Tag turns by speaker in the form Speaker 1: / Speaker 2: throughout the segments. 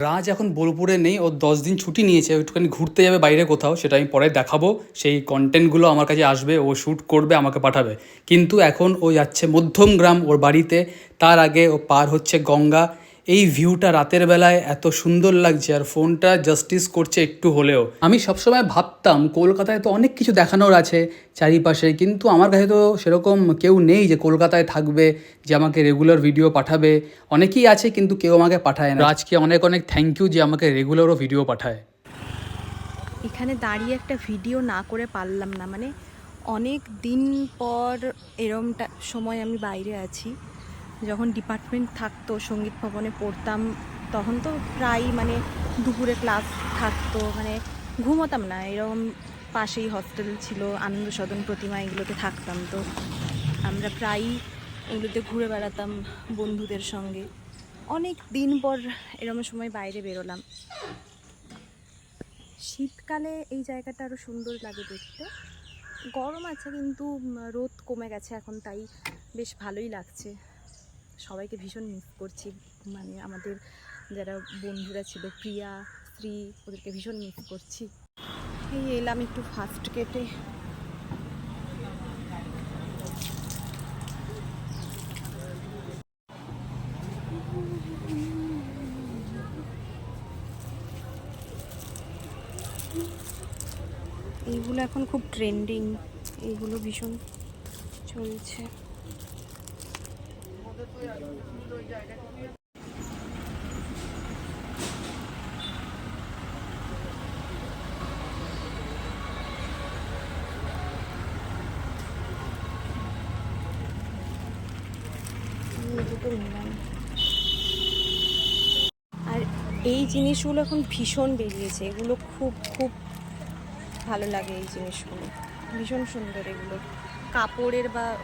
Speaker 1: রাজ এখন বোলপুরে নেই, ও 10 দিন ছুটি নিয়েছে, একটুখানি ঘুরতে যাবে বাইরে কোথাও, সেটা আমি পরে দেখাবো। সেই কন্টেন্টগুলো আমার কাছে আসবে, ও শ্যুট করবে, আমাকে পাঠাবে। কিন্তু এখন ও যাচ্ছে মধ্যমগ্রাম ওর বাড়িতে, তার আগে ও পার হচ্ছে গঙ্গা। এই ভিউটা রাতের বেলায় এত সুন্দর লাগছে, আর ফোনটা জাস্টিস করছে একটু হলেও। আমি সবসময় ভাবতাম কলকাতায় তো অনেক কিছু দেখানোর আছে চারিপাশে, কিন্তু আমার কাছে তো সেরকম কেউ নেই যে কলকাতায় থাকবে, যে আমাকে রেগুলার ভিডিও পাঠাবে। অনেকেই আছে কিন্তু কেউ আমাকে পাঠায় না। আজকে অনেক অনেক থ্যাংক ইউ যে আমাকে রেগুলারও ভিডিও পাঠায়।
Speaker 2: এখানে দাঁড়িয়ে একটা ভিডিও না করে পারলাম না, মানে অনেক দিন পর এরমটা সময় আমি বাইরে আছি। যখন ডিপার্টমেন্ট থাকতো, সঙ্গীত ভবনে পড়তাম, তখন তো প্রায় মানে দুপুরে ক্লাস থাকতো, মানে ঘুমোতাম না, এরকম পাশেই হস্টেল ছিল, আনন্দ সদন, প্রতিমা, এগুলোতে থাকতাম। তো আমরা প্রায়ই এগুলোতে ঘুরে বেড়াতাম বন্ধুদের সঙ্গে। অনেক দিন পর এরকম সময় বাইরে বেরোলাম। শীতকালে এই জায়গাটা আরও সুন্দর লাগে দেখতে। গরম আছে কিন্তু রোদ কমে গেছে এখন, তাই বেশ ভালোই লাগছে। সবাইকে ভীষণ মিস করছি, মানে আমাদের যারা বন্ধুরা ছিল, প্রিয়া, শ্রী, ওদেরকে ভীষণ মিস করছি। এই এলাম একটু ফাস্ট গেটে। এইগুলো এখন খুব ট্রেন্ডিং, এইগুলো ভীষণ চলছে। আর এই জিনিসগুলো এখন ভীষণ বেরিয়েছে, এগুলো খুব খুব ভালো লাগে। এই জিনিসগুলো ভীষণ সুন্দর, এগুলো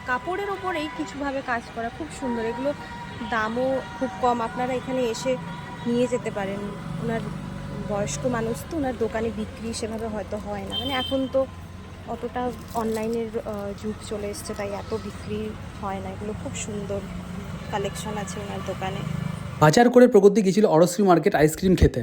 Speaker 2: কাপড়ের ওপরেই কিছুভাবে কাজ করা, খুব সুন্দর। এগুলো দামও খুব কম, আপনারা এখানে এসে নিয়ে যেতে পারেন। ওনার বয়স্ক মানুষ তো, ওনার দোকানে বিক্রি সেভাবে হয়তো হয় না, মানে এখন তো অতটা অনলাইনের যুগ চলে এসছে, তাই এত বিক্রি হয় না। এগুলো খুব সুন্দর কালেকশন আছে ওনার দোকানে।
Speaker 1: বাজার করে প্রগতি গেছিল অরশ্রী মার্কেট আইসক্রিম খেতে।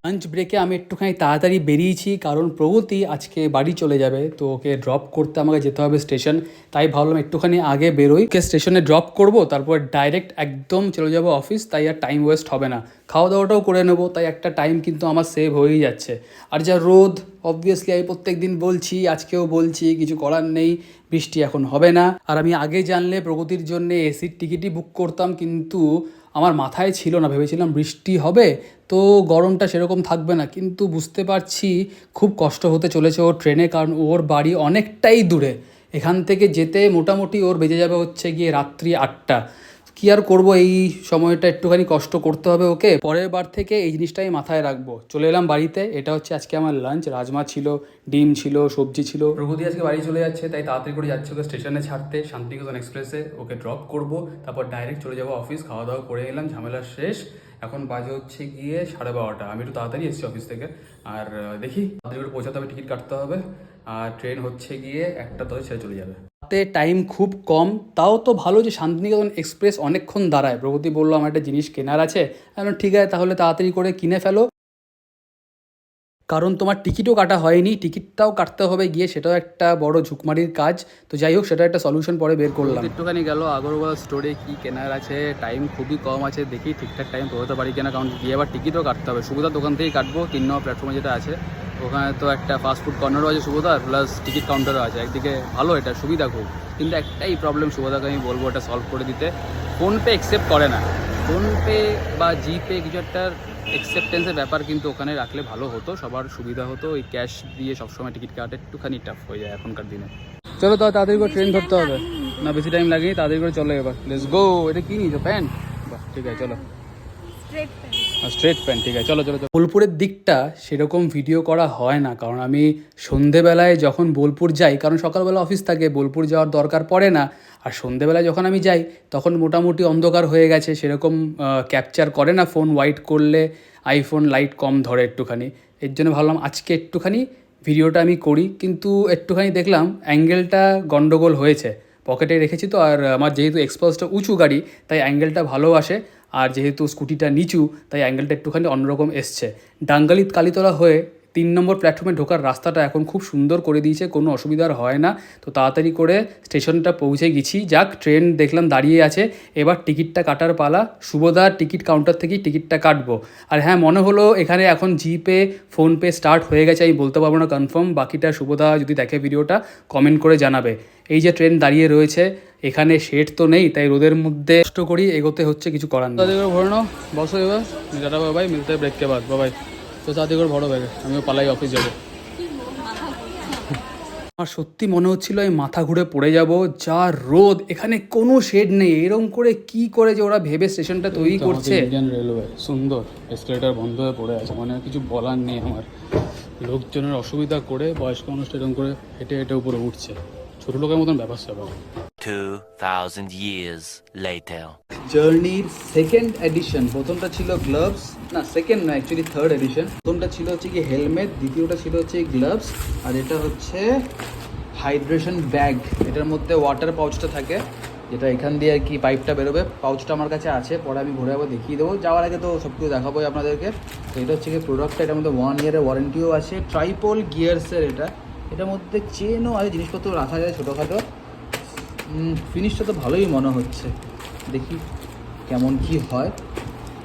Speaker 1: লাঞ্চ ব্রেকে আমি একটুখানি তাড়াতাড়ি বেরিয়েছি, কারণ প্রগতি আজকে বাড়ি চলে যাবে, তো ওকে ড্রপ করতে আমাকে যেতে হবে স্টেশন। তাই ভাবলাম একটুখানি আগে বেরোই, ওকে স্টেশনে ড্রপ করব, তারপর ডাইরেক্ট একদম চলে যাব অফিস। তাই আর টাইম ওয়েস্ট হবে না, খাওয়া দাওয়াটাও করে নেবো, তাই একটা টাইম কিন্তু আমার সেভ হয়েই যাচ্ছে। আর যা রোদ, অবভিয়াসলি আমি প্রত্যেক দিন বলছি, আজকেও বলছি, কিছু করার নেই, বৃষ্টি এখন হবে না। আর আমি আগে জানলে প্রগতির জন্য এসির টিকিটই বুক করতাম, কিন্তু আমার মাথায় ছিল না, ভেবেছিলাম বৃষ্টি হবে তো গরমটা সেরকম থাকবে না, কিন্তু বুঝতে পারছি খুব কষ্ট হতে চলেছে ওর ট্রেনে, কারণ ওর বাড়ি অনেকটাই দূরে। এখান থেকে যেতে মোটামুটি ওর বেজে যাবে হচ্ছে গিয়ে রাত্রি 8টা। কী আর করবো, এই সময়টা একটুখানি কষ্ট করতে হবে ওকে। পরের বার থেকে এই জিনিসটাই মাথায় রাখবো। চলে এলাম বাড়িতে, এটা হচ্ছে আজকে আমার লাঞ্চ। রাজমা ছিল, ডিম ছিল, সবজি ছিল। প্রগতি আজকে বাড়ি চলে যাচ্ছে, তাই তাড়াতাড়ি করে যাচ্ছে ওকে স্টেশনে ছাড়তে, শান্তিনিকেতন এক্সপ্রেসে ওকে ড্রপ করব, তারপর ডাইরেক্ট চলে যাবো অফিস। খাওয়া দাওয়া করে এলাম, ঝামেলা শেষ। এখন বাজে হচ্ছে গিয়ে 12:30। আমি একটু তাড়াতাড়ি এসেছি অফিস থেকে, আর দেখি তাড়াতাড়ি করে পৌঁছাতে হবে, টিকিট কাটতে হবে। আর ট্রেন হচ্ছে গিয়ে 1টা 10 ছেড়ে চলে যাবে। হাতে টাইম খুব কম, তাও তো ভালো যে শান্তিনিকেতন এক্সপ্রেস অনেকক্ষণ দাঁড়ায়। প্রগতি বললো আমার একটা জিনিস কেনার আছে, আমি বললাম ঠিক আছে তাহলে তাড়াতাড়ি করে কিনে ফেলো, কারণ তোমার টিকিটও কাটা হয়নি, টিকিটটাও কাটতে হবে গিয়ে, সেটাও একটা বড় ঝুঁকমারির কাজ। তো যাই হোক, সেটা একটা সলিউশন পরে বের করলাম। একটুখানি গেল আগরওয়াল স্টোরে, কি কেনার আছে, টাইম খুবই কম আছে, দেখি ঠিকঠাক টাইম পৌঁছতে পারি কিনা, কারণ গিয়ে আবার টিকিটও কাটতে হবে। সুবিধার দোকান থেকেই কাটবো, 3 নম্বর প্ল্যাটফর্মে যেটা আছে, ওখানে তো একটা ফাস্টফুড কর্নারও আছে সুবিধার, প্লাস টিকিট কাউন্টারও আছে। একদিকে ভালো, এটা সুবিধা খুব, কিন্তু একটাই প্রবলেম সুবিধাকে আমি বলবো এটা সলভ করে দিতে, ফোনপে অ্যাকসেপ্ট করে না। ফোনপে বা জিপে কিছু একটা অ্যাকসেপ্টেন্সের ব্যাপার কিন্তু ওখানে রাখলে ভালো হতো, সবার সুবিধা হতো। ওই ক্যাশ দিয়ে সবসময় টিকিট কাটা একটুখানি টাফ হয়ে যায় এখনকার দিনে। চলো তো তাড়াতাড়ি করে ট্রেন ধরতে হবে, না বেশি টাইম লাগেনি, তাড়াতাড়ি করে চলো এবার, লেটস গো। এটা কি নিয়েছো, প্যান্ট? বাহ ঠিক আছে, চলো। স্ট্রেট প্যান্ট, ঠিক আছে, চলো চলো। বোলপুরের দিকটা সেরকম ভিডিও করা হয় না, কারণ আমি সন্ধেবেলায় যখন বোলপুর যাই, কারণ সকালবেলা অফিস থাকে, বোলপুর যাওয়ার দরকার পড়ে না। আর সন্ধেবেলায় যখন আমি যাই তখন মোটামুটি অন্ধকার হয়ে গেছে, সেরকম ক্যাপচার করে না ফোন, হোয়াইট করলে আইফোন লাইট কম ধরে একটুখানি। এর জন্য ভাবলাম আজকে একটুখানি ভিডিওটা আমি করি, কিন্তু একটুখানি দেখলাম অ্যাঙ্গেলটা গন্ডগোল হয়েছে। পকেটে রেখেছি তো, আর আমার যেহেতু এক্সপোজটা উঁচু গাড়ি, তাই অ্যাঙ্গেলটা ভালো আসে। আর যেহেতু স্কুটিটা নিচু তাই অ্যাঙ্গেলটা একটুখানি অন্যরকম এসছে। ডাঙ্গালি কালীতলা হয়ে 3 নম্বর প্ল্যাটফর্মে ঢোকার রাস্তাটা এখন খুব সুন্দর করে দিয়েছে, কোনো অসুবিধার হয় না। তো তাড়াতাড়ি করে স্টেশনটা পৌঁছে গেছি। যাক, ট্রেন দেখলাম দাঁড়িয়ে আছে, এবার টিকিটটা কাটার পালা। শুভদার টিকিট কাউন্টার থেকেই টিকিটটা কাটবো। আর হ্যাঁ, মনে হলো এখানে এখন জিপে ফোনপে স্টার্ট হয়ে গেছে, আমি বলতে পারবো না কনফার্ম, বাকিটা শুভদা যদি দেখে ভিডিওটা কমেন্ট করে জানাবে। এই যে ট্রেন দাঁড়িয়ে রয়েছে, এখানে শেড তো নেই, তাই রোদের মধ্যে কষ্ট করি এগোতে হচ্ছে, কিছু করার নেই। দাদি করে ভরে নাও, বসো এবার। টাটা বাবাই, মিলতে ব্রেক কে বাদ বাবাই। তো দাদি করে ভরো ব্যাগে, আমিও পালাই অফিস যাবো। আমার সত্যি মনে হচ্ছিল আমি মাথা ঘুরে পড়ে যাব, যা রোদ, এখানে কোনো শেড নেই। এরকম করে কি করে যে ওরা ভেবে স্টেশনটা তৈরি করছে। ইন্ডিয়ান রেলওয়ে সুন্দর, এসকেলেটার বন্ধ হয়ে পড়ে আছে, মানে কিছু বলার নেই আমার। লোকজনের অসুবিধা করে বয়স্ক মানুষটা এরকম করে হেঁটে হেঁটে উপরে উঠছে, ছোটো লোকের মতন ব্যাপার স্যাপার।
Speaker 3: 2000 years later.
Speaker 1: জার্নির সেকেন্ড এডিশন, প্রথমটা ছিল গ্লাভস, না সেকেন্ড না অ্যাকচুয়ালি থার্ড এডিশন। প্রথমটা ছিল হচ্ছে কি হেলমেট, দ্বিতীয়টা ছিল হচ্ছে গ্লাভস, আর এটা হচ্ছে হাইড্রেশন ব্যাগ। এটার মধ্যে ওয়াটার পাউচটা থাকে, যেটা এখান দিয়ে আর কি পাইপটা বেরোবে। পাউচটা আমার কাছে আছে, পরে আমি ঘুরে আবার দেখিয়ে দেবো। যাওয়ার আগে তো সব কিছু দেখাবোই আপনাদেরকে। তো এটা হচ্ছে কি প্রোডাক্টটা, এটার মধ্যে 1 ইয়ারের ওয়ারেন্টিও আছে। ট্রাইপল গিয়ার্সের এটার মধ্যে চেনও আছে, জিনিসপত্র রাখা যায় ছোটোখাটো। ফিনিশটা তো ভালোই মনে হচ্ছে, দেখি কেমন কি হয়।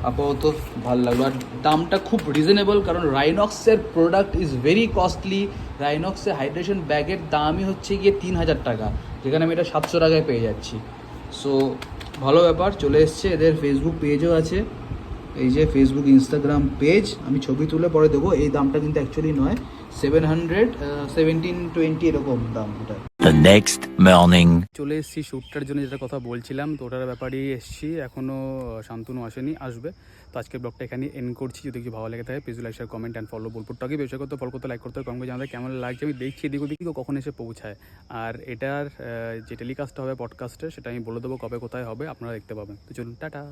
Speaker 1: আপাতত ভালো লাগলো, আর দামটা খুব রিজনেবল, কারণ রাইনক্সের প্রোডাক্ট ইজ ভেরি কস্টলি। রাইনক্সের হাইড্রেশন ব্যাগের দামই হচ্ছে গিয়ে 3000 টাকা, যেখানে আমি এটা 700 টাকায় পেয়ে যাচ্ছি। সো ভালো ব্যাপার। চলে এসছে, এদের ফেসবুক পেজও আছে, এই যে ফেসবুক ইনস্টাগ্রাম পেজ, আমি ছবি তুলে পরে দেবো। এই দামটা কিন্তু অ্যাকচুয়ালি নয়, 700 1720 এরকম দাম এটা।
Speaker 3: The next morning.
Speaker 1: চলে এসেছি শ্যুটটার জন্য, যেটা কথা বলছিলাম, তো ওটার ব্যাপারেই এসেছি। এখনও শান্তনু আসেনি, আসবে। তো আজকের ব্লগটা এখানে এন্ড করছি। যদি কিছু ভালো লেগে থাকে please like share comment and follow. বোলপুরটাকে ব্যবসা করতে, ফলো করতে, লাইক করতে, কমেন্ট করে জানাতে কেমন লাগছে। আমি দেখছি এদিক ওদিকে কখন এসে পৌঁছায়। আর এটার যে টেলিকাস্ট হবে পডকাস্টে, সেটা আমি বলে দেবো কবে কোথায় হবে, আপনারা দেখতে পাবেন। তো চলুন, টাটা।